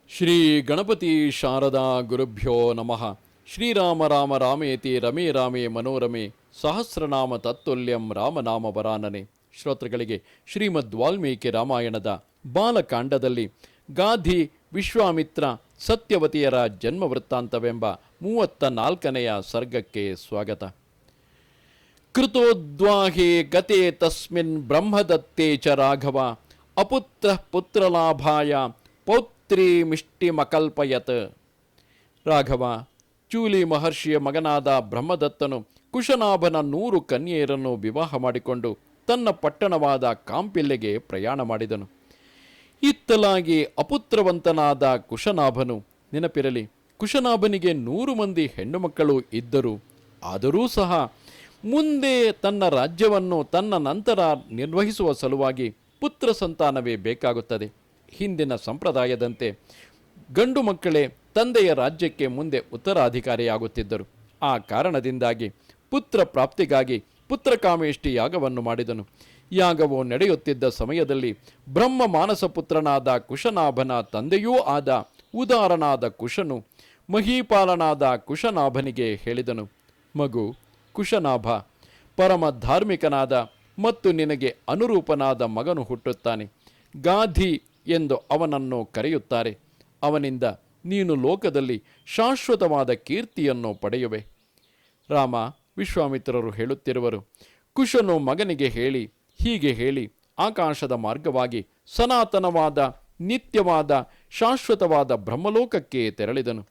ಶ್ರೀ ಗಣಪತಿ ಶಾರದಾ ಗುರುಭ್ಯೋ ನಮಃ. ಶ್ರೀರಾಮ ರಾಮ ರಾಮೇತಿ ರಮೇ ರಾಮೇ ಮನೋರಮೆ ಸಹಸ್ರನಾಮ ತತ್ತುಲ್ಯಂ ರಾಮನಾಮ ವರಾನನೆ. ಶ್ರೋತೃಗಳಿಗೆ ಶ್ರೀಮದ್ ವಾಲ್ಮೀಕಿ ರಾಮಾಯಣದ ಬಾಲಕಾಂಡದಲ್ಲಿ ಗಾಧಿ, ವಿಶ್ವಾಮಿತ್ರ, ಸತ್ಯವತಿಯರ ಜನ್ಮ ವೃತ್ತಾಂತವೆಂಬ 34ನೆಯ ಸರ್ಗಕ್ಕೆ ಸ್ವಾಗತ. ಕೃತೋದ್ವಾಹೇ ಗತೆ ತಸ್ಮಿನ್ ಬ್ರಹ್ಮದತ್ತೇ ಚ ರಾಘವ ಅಪುತ್ರ ಪುತ್ರಲಾಭಾಯ ಪೌತ್ರೀಮಿಷ್ಟಿಮಕಲ್ಪಯತ್. ರಾಘವ, ಚೂಲಿ ಮಹರ್ಷಿಯ ಮಗನಾದ ಬ್ರಹ್ಮದತ್ತನು ಕುಶನಾಭನ 100 ಕನ್ಯೆಯರನ್ನು ವಿವಾಹ ಮಾಡಿಕೊಂಡು ತನ್ನ ಪಟ್ಟಣವಾದ ಕಾಂಪಿಲ್ಲೆಗೆ ಪ್ರಯಾಣ ಮಾಡಿದನು. ಇತ್ತಲಾಗಿ ಅಪುತ್ರವಂತನಾದ ಕುಶನಾಭನು, ನೆನಪಿರಲಿ, ಕುಶನಾಭನಿಗೆ 100 ಮಂದಿ ಹೆಣ್ಣು ಮಕ್ಕಳು ಇದ್ದರು. ಆದರೂ ಸಹ ಮುಂದೆ ತನ್ನ ರಾಜ್ಯವನ್ನು ತನ್ನ ನಂತರ ನಿರ್ವಹಿಸುವ ಸಲುವಾಗಿ ಪುತ್ರ ಸಂತಾನವೇ ಬೇಕಾಗುತ್ತದೆ. ಹಿಂದಿನ ಸಂಪ್ರದಾಯದಂತೆ ಗಂಡು ಮಕ್ಕಳೇ ತಂದೆಯ ರಾಜ್ಯಕ್ಕೆ ಮುಂದೆ ಉತ್ತರಾಧಿಕಾರಿಯಾಗುತ್ತಿದ್ದರು. ಆ ಕಾರಣದಿಂದಾಗಿ ಪುತ್ರ ಪ್ರಾಪ್ತಿಗಾಗಿ ಪುತ್ರಕಾಮೇಷ್ಟಿ ಯಾಗವನ್ನು ಮಾಡಿದನು. ಯಾಗವು ನಡೆಯುತ್ತಿದ್ದ ಸಮಯದಲ್ಲಿ ಬ್ರಹ್ಮ ಮಾನಸ ಪುತ್ರನಾದ ಕುಶನಾಭನ ತಂದೆಯೂ ಆದ ಉದಾರನಾದ ಕುಶನು ಮಹೀಪಾಲನಾದ ಕುಶನಾಭನಿಗೆ ಹೇಳಿದನು, ಮಗು ಕುಶನಾಭ, ಪರಮ ಧಾರ್ಮಿಕನಾದ ಮತ್ತು ನಿನಗೆ ಅನುರೂಪನಾದ ಮಗನು ಹುಟ್ಟುತ್ತಾನೆ. ಗಾಧಿ ಎಂದು ಅವನನ್ನು ಕರೆಯುತ್ತಾರೆ. ಅವನಿಂದ ನೀನು ಲೋಕದಲ್ಲಿ ಶಾಶ್ವತವಾದ ಕೀರ್ತಿಯನ್ನು ಪಡೆಯುವೆ. ರಾಮ, ವಿಶ್ವಾಮಿತ್ರರು ಹೇಳುತ್ತಿರುವರು. ಕುಶನು ಮಗನಿಗೆ ಹೀಗೆ ಹೇಳಿ ಆಕಾಶದ ಮಾರ್ಗವಾಗಿ ಸನಾತನವಾದ ನಿತ್ಯವಾದ ಶಾಶ್ವತವಾದ ಬ್ರಹ್ಮಲೋಕಕ್ಕೆ ತೆರಳಿದನು.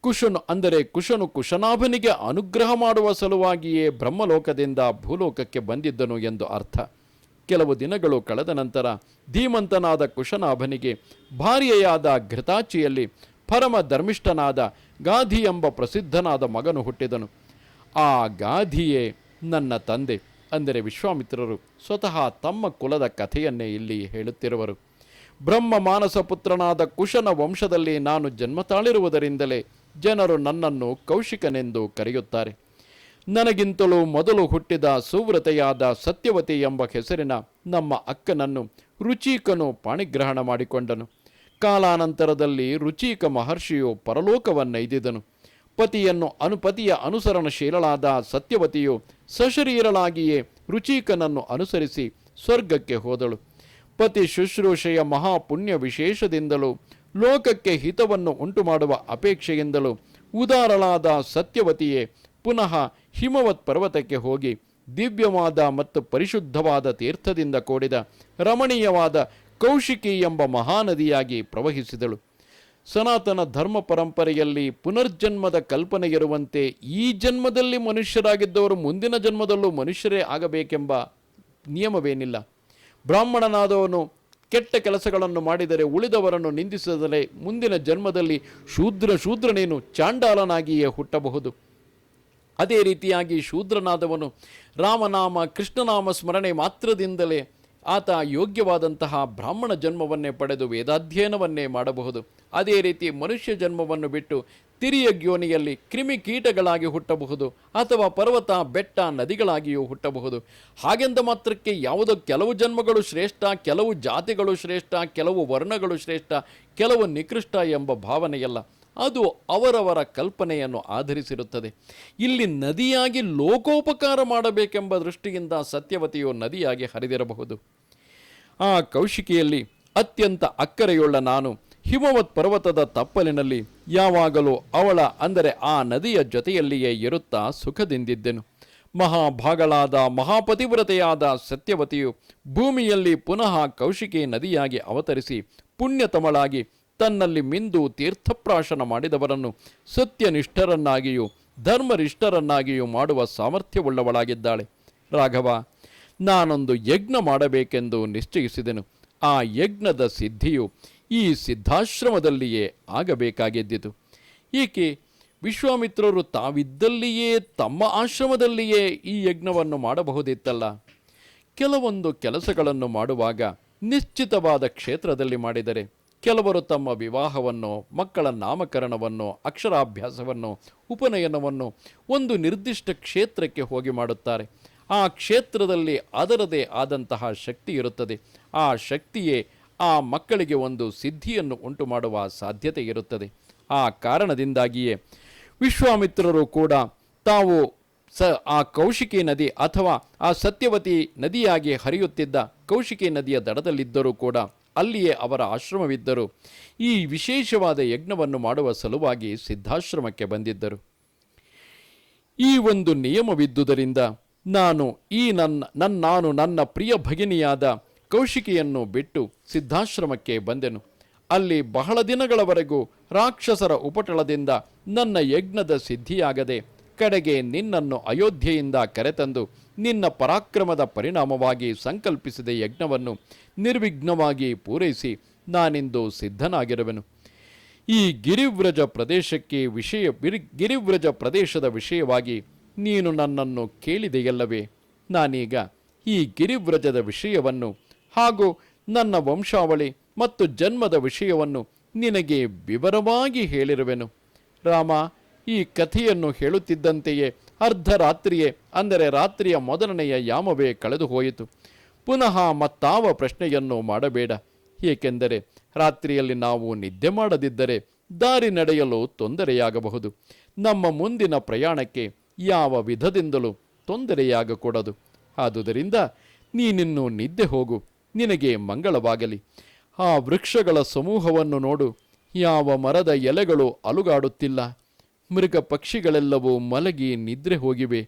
ಕುಶನು ಕುಶನಾಭನಿಗೆ ಅನುಗ್ರಹ ಮಾಡುವ ಸಲುವಾಗಿಯೇ ಬ್ರಹ್ಮಲೋಕದಿಂದ ಭೂಲೋಕಕ್ಕೆ ಬಂದಿದ್ದನು ಎಂದು ಅರ್ಥ. ಕೆಲವು ದಿನಗಳು ಕಳೆದ ನಂತರ ಧೀಮಂತನಾದ ಕುಶನಾಭನಿಗೆ ಭಾರ್ಯೆಯಾದ ಘೃತಾಚಿಯಲ್ಲಿ ಪರಮ ಧರ್ಮಿಷ್ಠನಾದ ಗಾಧಿ ಎಂಬ ಪ್ರಸಿದ್ಧನಾದ ಮಗನು ಹುಟ್ಟಿದನು. ಆ ಗಾಧಿಯೇ ನನ್ನ ತಂದೆ. ಅಂದರೆ ವಿಶ್ವಾಮಿತ್ರರು ಸ್ವತಃ ತಮ್ಮ ಕುಲದ ಕಥೆಯನ್ನೇ ಇಲ್ಲಿ ಹೇಳುತ್ತಿರುವರು. ಬ್ರಹ್ಮ ಮಾನಸ ಪುತ್ರನಾದ ಕುಶನ ವಂಶದಲ್ಲಿ ನಾನು ಜನ್ಮ ತಾಳಿರುವುದರಿಂದಲೇ ಜನರು ನನ್ನನ್ನು ಕೌಶಿಕನೆಂದು ಕರೆಯುತ್ತಾರೆ. ನನಗಿಂತಲೂ ಮೊದಲು ಹುಟ್ಟಿದ ಸುವ್ರತೆಯಾದ ಸತ್ಯವತಿ ಎಂಬ ಹೆಸರಿನ ನಮ್ಮ ಅಕ್ಕನನ್ನು ರುಚೀಕನು ಪಾಣಿಗ್ರಹಣ ಮಾಡಿಕೊಂಡನು. ಕಾಲಾನಂತರದಲ್ಲಿ ರುಚೀಕ ಮಹರ್ಷಿಯು ಪರಲೋಕವನ್ನೈದಿದನು. ಪತಿಯ ಅನುಸರಣಶೀಲಳಾದ ಸತ್ಯವತಿಯು ಸಶರೀರಳಾಗಿಯೇ ರುಚೀಕನನ್ನು ಅನುಸರಿಸಿ ಸ್ವರ್ಗಕ್ಕೆ ಹೋದಳು. ಪತಿ ಶುಶ್ರೂಷೆಯ ಮಹಾಪುಣ್ಯ ವಿಶೇಷದಿಂದಲೂ ಲೋಕಕ್ಕೆ ಹಿತವನ್ನು ಉಂಟುಮಾಡುವ ಅಪೇಕ್ಷೆಯಿಂದಲೂ ಉದಾರಳಾದ ಸತ್ಯವತಿಯೇ ಪುನಃ ಹಿಮವತ್ ಪರ್ವತಕ್ಕೆ ಹೋಗಿ ದಿವ್ಯವಾದ ಮತ್ತು ಪರಿಶುದ್ಧವಾದ ತೀರ್ಥದಿಂದ ಕೂಡಿದ ರಮಣೀಯವಾದ ಕೌಶಿಕಿ ಎಂಬ ಮಹಾನದಿಯಾಗಿ ಪ್ರವಹಿಸಿದಳು. ಸನಾತನ ಧರ್ಮ ಪರಂಪರೆಯಲ್ಲಿ ಪುನರ್ಜನ್ಮದ ಕಲ್ಪನೆ ಇರುವಂತೆ ಈ ಜನ್ಮದಲ್ಲಿ ಮನುಷ್ಯರಾಗಿದ್ದವರು ಮುಂದಿನ ಜನ್ಮದಲ್ಲೂ ಮನುಷ್ಯರೇ ಆಗಬೇಕೆಂಬ ನಿಯಮವೇನಿಲ್ಲ. ಬ್ರಾಹ್ಮಣನಾದವನು ಕೆಟ್ಟ ಕೆಲಸಗಳನ್ನು ಮಾಡಿದರೆ ಉಳಿದವರನ್ನು ನಿಂದಿಸಿದರೆ ಮುಂದಿನ ಜನ್ಮದಲ್ಲಿ ಶೂದ್ರನೇನು ಚಾಂಡಾಲನಾಗಿಯೇ ಹುಟ್ಟಬಹುದು. ಅದೇ ರೀತಿಯಾಗಿ ಶೂದ್ರನಾದವನು ರಾಮನಾಮ ಕೃಷ್ಣನಾಮ ಸ್ಮರಣೆ ಮಾತ್ರದಿಂದಲೇ ಆತ ಯೋಗ್ಯವಾದಂತಹ ಬ್ರಾಹ್ಮಣ ಜನ್ಮವನ್ನೇ ಪಡೆದು ವೇದಾಧ್ಯಯನವನ್ನೇ ಮಾಡಬಹುದು. ಅದೇ ರೀತಿ ಮನುಷ್ಯ ಜನ್ಮವನ್ನು ಬಿಟ್ಟು ತಿರಿಯ ಯೋನಿಯಲ್ಲಿ ಕ್ರಿಮಿಕೀಟಗಳಾಗಿ ಹುಟ್ಟಬಹುದು, ಅಥವಾ ಪರ್ವತ ಬೆಟ್ಟ ನದಿಗಳಾಗಿಯೂ ಹುಟ್ಟಬಹುದು. ಹಾಗೆಂದ ಮಾತ್ರಕ್ಕೆ ಯಾವುದೋ ಕೆಲವು ಜನ್ಮಗಳು ಶ್ರೇಷ್ಠ, ಕೆಲವು ಜಾತಿಗಳು ಶ್ರೇಷ್ಠ, ಕೆಲವು ವರ್ಣಗಳು ಶ್ರೇಷ್ಠ, ಕೆಲವು ನಿಕೃಷ್ಟ ಎಂಬ ಭಾವನೆಯಲ್ಲ. ಅದು ಅವರವರ ಕಲ್ಪನೆಯನ್ನು ಆಧರಿಸಿರುತ್ತದೆ. ಇಲ್ಲಿ ನದಿಯಾಗಿ ಲೋಕೋಪಕಾರ ಮಾಡಬೇಕೆಂಬ ದೃಷ್ಟಿಯಿಂದ ಸತ್ಯವತಿಯು ನದಿಯಾಗಿ ಹರಿದಿರಬಹುದು. ಆ ಕೌಶಿಕಿಯಲ್ಲಿ ಅತ್ಯಂತ ಅಕ್ಕರೆಯುಳ್ಳ ನಾನು ಹಿಮವತ್ ಪರ್ವತದ ತಪ್ಪಲಿನಲ್ಲಿ ಯಾವಾಗಲೂ ಅವಳ ಅಂದರೆ ಆ ನದಿಯ ಜೊತೆಯಲ್ಲಿಯೇ ಇರುತ್ತಾ ಸುಖದಿಂದಿದ್ದೆನು. ಮಹಾಭಾಗಳಾದ ಮಹಾಪತಿವ್ರತೆಯಾದ ಸತ್ಯವತಿಯು ಭೂಮಿಯಲ್ಲಿ ಪುನಃ ಕೌಶಿಕಿ ನದಿಯಾಗಿ ಅವತರಿಸಿ ಪುಣ್ಯತಮಳಾಗಿ ತನ್ನಲ್ಲಿ ಮಿಂದು ತೀರ್ಥಪ್ರಾಶನ ಮಾಡಿದವರನ್ನು ಸತ್ಯನಿಷ್ಠರನ್ನಾಗಿಯೂ ಧರ್ಮನಿಷ್ಠರನ್ನಾಗಿಯೂ ಮಾಡುವ ಸಾಮರ್ಥ್ಯವುಳ್ಳವಳಾಗಿದ್ದಾಳೆ. ರಾಘವ, ನಾನೊಂದು ಯಜ್ಞ ಮಾಡಬೇಕೆಂದು ನಿಶ್ಚಯಿಸಿದೆನು. ಆ ಯಜ್ಞದ ಸಿದ್ಧಿಯು ಈ ಸಿದ್ಧಾಶ್ರಮದಲ್ಲಿಯೇ ಆಗಬೇಕಾಗಿದ್ದಿತು. ಏಕೆ ವಿಶ್ವಾಮಿತ್ರರು ತಾವಿದ್ದಲ್ಲಿಯೇ ತಮ್ಮ ಆಶ್ರಮದಲ್ಲಿಯೇ ಈ ಯಜ್ಞವನ್ನು ಮಾಡಬಹುದಿತ್ತಲ್ಲ. ಕೆಲವೊಂದು ಕೆಲಸಗಳನ್ನು ಮಾಡುವಾಗ ನಿಶ್ಚಿತವಾದ ಕ್ಷೇತ್ರದಲ್ಲಿ ಮಾಡಿದರೆ, ಕೆಲವರು ತಮ್ಮ ವಿವಾಹವನ್ನು, ಮಕ್ಕಳ ನಾಮಕರಣವನ್ನು, ಅಕ್ಷರಾಭ್ಯಾಸವನ್ನು, ಉಪನಯನವನ್ನು ಒಂದು ನಿರ್ದಿಷ್ಟ ಕ್ಷೇತ್ರಕ್ಕೆ ಹೋಗಿ ಮಾಡುತ್ತಾರೆ. ಆ ಕ್ಷೇತ್ರದಲ್ಲಿ ಅದರದೇ ಆದಂತಹ ಶಕ್ತಿ ಇರುತ್ತದೆ. ಆ ಶಕ್ತಿಯೇ ಆ ಮಕ್ಕಳಿಗೆ ಒಂದು ಸಿದ್ಧಿಯನ್ನು ಉಂಟು ಮಾಡುವ ಸಾಧ್ಯತೆ ಇರುತ್ತದೆ. ಆ ಕಾರಣದಿಂದಾಗಿಯೇ ವಿಶ್ವಾಮಿತ್ರರು ಕೂಡ ತಾವು ಆ ಕೌಶಿಕಿ ನದಿ ಅಥವಾ ಆ ಸತ್ಯವತಿ ನದಿಯಾಗಿ ಹರಿಯುತ್ತಿದ್ದ ಕೌಶಿಕಿ ನದಿಯ ದಡದಲ್ಲಿದ್ದರೂ ಕೂಡ ಅಲ್ಲಿಯೇ ಅವರ ಆಶ್ರಮವಿದ್ದರು. ಈ ವಿಶೇಷವಾದ ಯಜ್ಞವನ್ನು ಮಾಡುವ ಸಲುವಾಗಿ ಸಿದ್ಧಾಶ್ರಮಕ್ಕೆ ಬಂದಿದ್ದರು. ಈ ಒಂದು ನಿಯಮವಿದ್ದುದರಿಂದ ನಾನು ನನ್ನ ಪ್ರಿಯ ಭಗಿನಿಯಾದ ಕೌಶಿಕಿಯನ್ನು ಬಿಟ್ಟು ಸಿದ್ಧಾಶ್ರಮಕ್ಕೆ ಬಂದೆನು. ಅಲ್ಲಿ ಬಹಳ ದಿನಗಳವರೆಗೂ ರಾಕ್ಷಸರ ಉಪಟಳದಿಂದ ನನ್ನ ಯಜ್ಞದ ಸಿದ್ಧಿಯಾಗದೆ ಕಡೆಗೆ ನಿನ್ನನ್ನು ಅಯೋಧ್ಯೆಯಿಂದ ಕರೆತಂದು ನಿನ್ನ ಪರಾಕ್ರಮದ ಪರಿಣಾಮವಾಗಿ ಸಂಕಲ್ಪಿಸಿದ ಯಜ್ಞವನ್ನು ನಿರ್ವಿಘ್ನವಾಗಿ ಪೂರೈಸಿ ನಾನಿಂದು ಸಿದ್ಧನಾಗಿರುವೆನು. ಈ ಗಿರಿವ್ರಜ ಪ್ರದೇಶದ ವಿಷಯವಾಗಿ ನೀನು ನನ್ನನ್ನು ಕೇಳಿದೆಯಲ್ಲವೇ? ನಾನೀಗ ಈ ಗಿರಿವ್ರಜದ ವಿಷಯವನ್ನು ಹಾಗೂ ನನ್ನ ವಂಶಾವಳಿ ಮತ್ತು ಜನ್ಮದ ವಿಷಯವನ್ನು ನಿನಗೆ ವಿವರವಾಗಿ ಹೇಳಿರುವೆನು. ರಾಮ, ಈ ಕಥೆಯನ್ನು ಹೇಳುತ್ತಿದ್ದಂತೆಯೇ ಅರ್ಧರಾತ್ರಿಯೇ, ಅಂದರೆ ರಾತ್ರಿಯ ಮೊದಲನೆಯ ಯಾಮವೇ ಕಳೆದು ಹೋಯಿತು. ಪುನಃ ಮತ್ತಾವ ಪ್ರಶ್ನೆಯನ್ನು ಮಾಡಬೇಡ. ಏಕೆಂದರೆ ರಾತ್ರಿಯಲ್ಲಿ ನಾವು ನಿದ್ದೆ ಮಾಡದಿದ್ದರೆ ದಾರಿ ನಡೆಯಲು ತೊಂದರೆಯಾಗಬಹುದು. ನಮ್ಮ ಮುಂದಿನ ಪ್ರಯಾಣಕ್ಕೆ ಯಾವ ವಿಧದಿಂದಲೂ ತೊಂದರೆಯಾಗಕೂಡದು. ಆದುದರಿಂದ ನೀನಿನ್ನು ನಿದ್ದೆ ಹೋಗು, ನಿನಗೆ ಮಂಗಳವಾಗಲಿ. ಆ ವೃಕ್ಷಗಳ ಸಮೂಹವನ್ನು ನೋಡು, ಯಾವ ಮರದ ಎಲೆಗಳು ಅಲುಗಾಡುತ್ತಿಲ್ಲ. ಮೃಗ ಪಕ್ಷಿಗಳೆಲ್ಲವೂ ಮಲಗಿ ನಿದ್ರೆ ಹೋಗಿವೆ.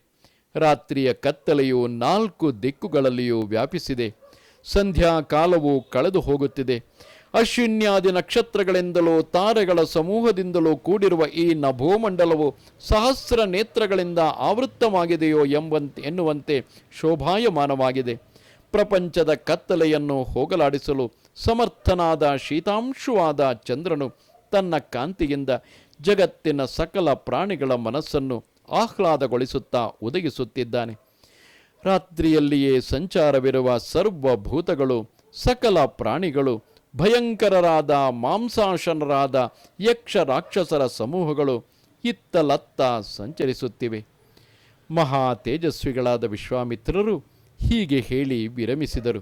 ರಾತ್ರಿಯ ಕತ್ತಲೆಯು 4 ದಿಕ್ಕುಗಳಲ್ಲಿಯೂ ವ್ಯಾಪಿಸಿದೆ. ಸಂಧ್ಯಾಕಾಲವು ಕಳೆದು ಹೋಗುತ್ತಿದೆ. ಅಶ್ವಿನ್ಯಾದಿ ನಕ್ಷತ್ರಗಳಿಂದಲೂ ತಾರೆಗಳ ಸಮೂಹದಿಂದಲೂ ಕೂಡಿರುವ ಈ ನಭೋಮಂಡಲವು ಸಹಸ್ರ ನೇತ್ರಗಳಿಂದ ಆವೃತ್ತವಾಗಿದೆಯೋ ಎನ್ನುವಂತೆ ಶೋಭಾಯಮಾನವಾಗಿದೆ. ಪ್ರಪಂಚದ ಕತ್ತಲೆಯನ್ನು ಹೋಗಲಾಡಿಸಲು ಸಮರ್ಥನಾದ ಶೀತಾಂಶುವಾದ ಚಂದ್ರನು ತನ್ನ ಕಾಂತಿಯಿಂದ ಜಗತ್ತಿನ ಸಕಲ ಪ್ರಾಣಿಗಳ ಮನಸ್ಸನ್ನು ಆಹ್ಲಾದಗೊಳಿಸುತ್ತಾ ಉದಗಿಸುತ್ತಿದ್ದಾನೆ. ರಾತ್ರಿಯಲ್ಲಿಯೇ ಸಂಚಾರವಿರುವ ಸರ್ವಭೂತಗಳು, ಸಕಲ ಪ್ರಾಣಿಗಳು, ಭಯಂಕರರಾದ ಮಾಂಸಾಶನರಾದ ಯಕ್ಷ ರಾಕ್ಷಸರ ಸಮೂಹಗಳು ಇತ್ತಲತ್ತ ಸಂಚರಿಸುತ್ತಿವೆ. ಮಹಾ ತೇಜಸ್ವಿಗಳಾದ ವಿಶ್ವಾಮಿತ್ರರು ಹೀಗೆ ಹೇಳಿ ವಿರಮಿಸಿದರು.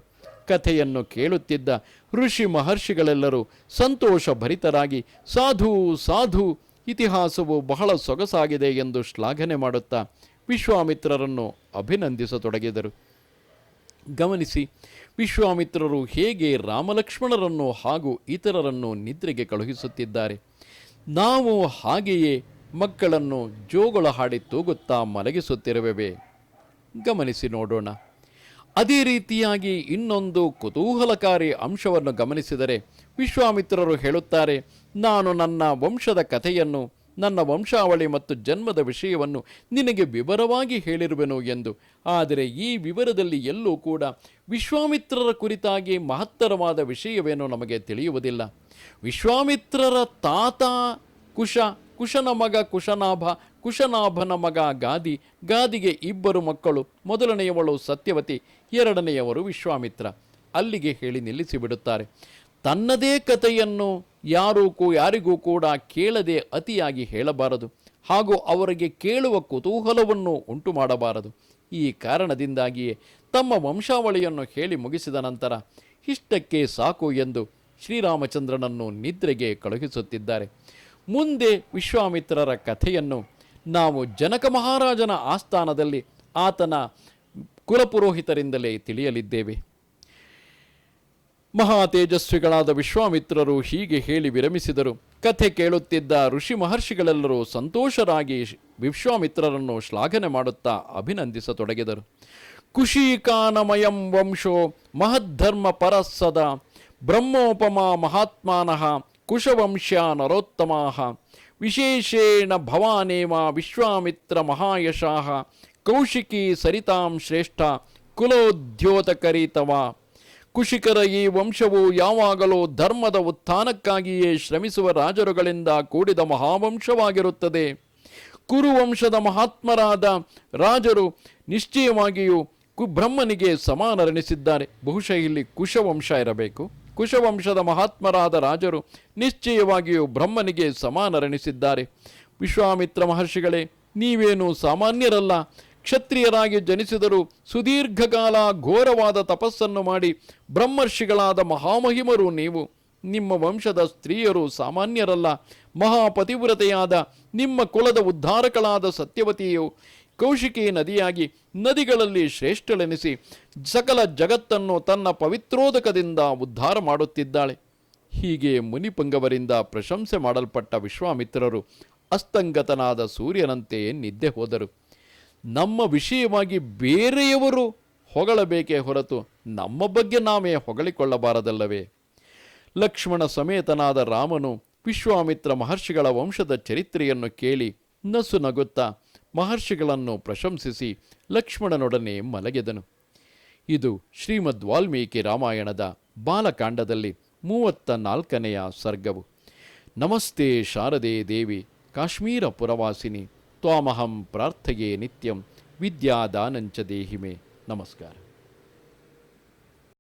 ಕಥೆಯನ್ನು ಕೇಳುತ್ತಿದ್ದ ಋಷಿ ಮಹರ್ಷಿಗಳೆಲ್ಲರೂ ಸಂತೋಷ ಭರಿತರಾಗಿ ಸಾಧು ಸಾಧು, ಇತಿಹಾಸವು ಬಹಳ ಸೊಗಸಾಗಿದೆ ಎಂದು ಶ್ಲಾಘನೆ ಮಾಡುತ್ತಾ ವಿಶ್ವಾಮಿತ್ರರನ್ನು ಅಭಿನಂದಿಸತೊಡಗಿದರು. ಗಮನಿಸಿ, ವಿಶ್ವಾಮಿತ್ರರು ಹೇಗೆ ರಾಮಲಕ್ಷ್ಮಣರನ್ನು ಹಾಗೂ ಇತರರನ್ನು ನಿದ್ರೆಗೆ ಕಳುಹಿಸುತ್ತಿದ್ದಾರೆ. ನಾವು ಹಾಗೆಯೇ ಮಕ್ಕಳನ್ನು ಜೋಗಳ ಹಾಡಿ ತೂಗುತ್ತಾ ಮಲಗಿಸುತ್ತಿರುವೆವೇ? ಗಮನಿಸಿ ನೋಡೋಣ. ಅದೇ ರೀತಿಯಾಗಿ ಇನ್ನೊಂದು ಕುತೂಹಲಕಾರಿ ಅಂಶವನ್ನು ಗಮನಿಸಿದರೆ ವಿಶ್ವಾಮಿತ್ರರು ಹೇಳುತ್ತಾರೆ, ನಾನು ನನ್ನ ವಂಶದ ಕಥೆಯನ್ನು, ನನ್ನ ವಂಶಾವಳಿ ಮತ್ತು ಜನ್ಮದ ವಿಷಯವನ್ನು ನಿನಗೆ ವಿವರವಾಗಿ ಹೇಳಿರುವೆನು ಎಂದು. ಆದರೆ ಈ ವಿವರದಲ್ಲಿ ಎಲ್ಲೂ ಕೂಡ ವಿಶ್ವಾಮಿತ್ರರ ಕುರಿತಾಗಿ ಮಹತ್ತರವಾದ ವಿಷಯವೇನೋ ನಮಗೆ ತಿಳಿಯುವುದಿಲ್ಲ. ವಿಶ್ವಾಮಿತ್ರರ ತಾತ ಕುಶನ ಮಗ ಕುಶನಾಭ, ಕುಶನಾಭನ ಮಗ ಗಾದಿ, ಗಾದಿಗೆ 2 ಮಕ್ಕಳು. ಮೊದಲನೆಯವಳು ಸತ್ಯವತಿ, ಎರಡನೆಯವರು ವಿಶ್ವಾಮಿತ್ರ. ಅಲ್ಲಿಗೆ ಹೇಳಿ ನಿಲ್ಲಿಸಿಬಿಡುತ್ತಾರೆ. ತನ್ನದೇ ಕಥೆಯನ್ನು ಯಾರಿಗೂ ಕೂಡ ಕೇಳದೆ ಅತಿಯಾಗಿ ಹೇಳಬಾರದು, ಹಾಗೂ ಅವರಿಗೆ ಕೇಳುವ ಕುತೂಹಲವನ್ನು ಉಂಟು ಮಾಡಬಾರದು. ಈ ಕಾರಣದಿಂದಾಗಿಯೇ ತಮ್ಮ ವಂಶಾವಳಿಯನ್ನು ಹೇಳಿ ಮುಗಿಸಿದ ನಂತರ ಇಷ್ಟಕ್ಕೆ ಸಾಕು ಎಂದು ಶ್ರೀರಾಮಚಂದ್ರನನ್ನು ನಿದ್ರೆಗೆ ಕಳುಹಿಸುತ್ತಿದ್ದಾರೆ. ಮುಂದೆ ವಿಶ್ವಾಮಿತ್ರರ ಕಥೆಯನ್ನು ನಾವು ಜನಕ ಮಹಾರಾಜನ ಆಸ್ಥಾನದಲ್ಲಿ ಆತನ ಕುಲಪುರೋಹಿತರಿಂದಲೇ ತಿಳಿಯಲಿದ್ದೇವೆ. ಮಹಾ ತೇಜಸ್ವಿಗಳಾದ ವಿಶ್ವಾಮಿತ್ರರು ಹೀಗೆ ಹೇಳಿ ವಿರಮಿಸಿದರು. ಕಥೆ ಕೇಳುತ್ತಿದ್ದ ಋಷಿ ಮಹರ್ಷಿಗಳೆಲ್ಲರೂ ಸಂತೋಷರಾಗಿ ವಿಶ್ವಾಮಿತ್ರರನ್ನು ಶ್ಲಾಘನೆ ಮಾಡುತ್ತಾ ಅಭಿನಂದಿಸತೊಡಗಿದರು. ಕುಶೀಕಾನಮಯಂ ವಂಶೋ ಮಹದ್ಧರ್ಮ ಪರಸ್ಸದ ಬ್ರಹ್ಮೋಪಮಾ ಮಹಾತ್ಮಾನಃ ಕುಶವಂಶ್ಯ ನರೋತ್ತಮಾಃ ವಿಶೇಷೇಣ ಭವಾನೇವ ವಿಶ್ವಾಮಿತ್ರ ಮಹಾಯಶಾಃ ಕೌಶಿಕಿ ಸರಿತಾಂ ಶ್ರೇಷ್ಠ ಕುಲೋದ್ಯೋತಕರಿತವ. ಕುಶಿಕರ ಈ ವಂಶವು ಯಾವಾಗಲೂ ಧರ್ಮದ ಉತ್ಥಾನಕ್ಕಾಗಿಯೇ ಶ್ರಮಿಸುವ ರಾಜರುಗಳಿಂದ ಕೂಡಿದ ಮಹಾವಂಶವಾಗಿರುತ್ತದೆ. ಕುರುವಂಶದ ಮಹಾತ್ಮರಾದ ರಾಜರು ನಿಶ್ಚಯವಾಗಿಯೂ ಬ್ರಹ್ಮನಿಗೆ ಸಮಾನರೆನಿಸಿದ್ದಾರೆ. ಬಹುಶಃ ಇಲ್ಲಿ ಕುಶವಂಶ ಇರಬೇಕು. ಕುಶವಂಶದ ಮಹಾತ್ಮರಾದ ರಾಜರು ನಿಶ್ಚಯವಾಗಿಯೂ ಬ್ರಹ್ಮನಿಗೆ ಸಮಾನರೆನಿಸಿದ್ದಾರೆ. ವಿಶ್ವಾಮಿತ್ರ ಮಹರ್ಷಿಗಳೇ, ನೀವೇನು ಸಾಮಾನ್ಯರಲ್ಲ. ಕ್ಷತ್ರಿಯರಾಗಿ ಜನಿಸಿದರೂ ಸುದೀರ್ಘಕಾಲ ಘೋರವಾದ ತಪಸ್ಸನ್ನು ಮಾಡಿ ಬ್ರಹ್ಮರ್ಷಿಗಳಾದ ಮಹಾಮಹಿಮರು ನೀವು. ನಿಮ್ಮ ವಂಶದ ಸ್ತ್ರೀಯರು ಸಾಮಾನ್ಯರಲ್ಲ. ಮಹಾಪತಿವ್ರತೆಯಾದ ನಿಮ್ಮ ಕುಲದ ಉದ್ಧಾರಕಳಾದ ಸತ್ಯವತಿಯು ಕೌಶಿಕಿ ನದಿಯಾಗಿ ನದಿಗಳಲ್ಲಿ ಶ್ರೇಷ್ಠಳೆನಿಸಿ ಸಕಲ ಜಗತ್ತನ್ನು ತನ್ನ ಪವಿತ್ರೋದಕದಿಂದ ಉದ್ಧಾರ ಮಾಡುತ್ತಿದ್ದಾಳೆ. ಹೀಗೆ ಮುನಿಪುಂಗವರಿಂದ ಪ್ರಶಂಸೆ ಮಾಡಲ್ಪಟ್ಟ ವಿಶ್ವಾಮಿತ್ರರು ಅಸ್ತಂಗತನಾದ ಸೂರ್ಯನಂತೆ ನಿದ್ದೆ ಹೋದರು. ನಮ್ಮ ವಿಷಯವಾಗಿ ಬೇರೆಯವರು ಹೊಗಳಬೇಕೇ ಹೊರತು ನಮ್ಮ ಬಗ್ಗೆ ನಾವೇ ಹೊಗಳಿಕೊಳ್ಳಬಾರದಲ್ಲವೇ? ಲಕ್ಷ್ಮಣ ಸಮೇತನಾದ ರಾಮನು ವಿಶ್ವಾಮಿತ್ರ ಮಹರ್ಷಿಗಳ ವಂಶದ ಚರಿತ್ರೆಯನ್ನು ಕೇಳಿ ನಸು ನಗುತ್ತಾ ಮಹರ್ಷಿಗಳನ್ನು ಪ್ರಶಂಸಿಸಿ ಲಕ್ಷ್ಮಣನೊಡನೆ ಮಲಗೆದನು. ಇದು ಶ್ರೀಮದ್ ವಾಲ್ಮೀಕಿ ರಾಮಾಯಣದ ಬಾಲಕಾಂಡದಲ್ಲಿ 34ನೆಯ ಸರ್ಗವು. ನಮಸ್ತೆ ಶಾರದೆ ದೇವಿ ಕಾಶ್ಮೀರ ಪುರವಾಸಿನಿ ತ್ವಾಮಹಂ ಪ್ರಾರ್ಥಯೇ ನಿತ್ಯಂ ವಿದ್ಯಾದಾನಂಚ ದೇಹಿಮೆ. ನಮಸ್ಕಾರ.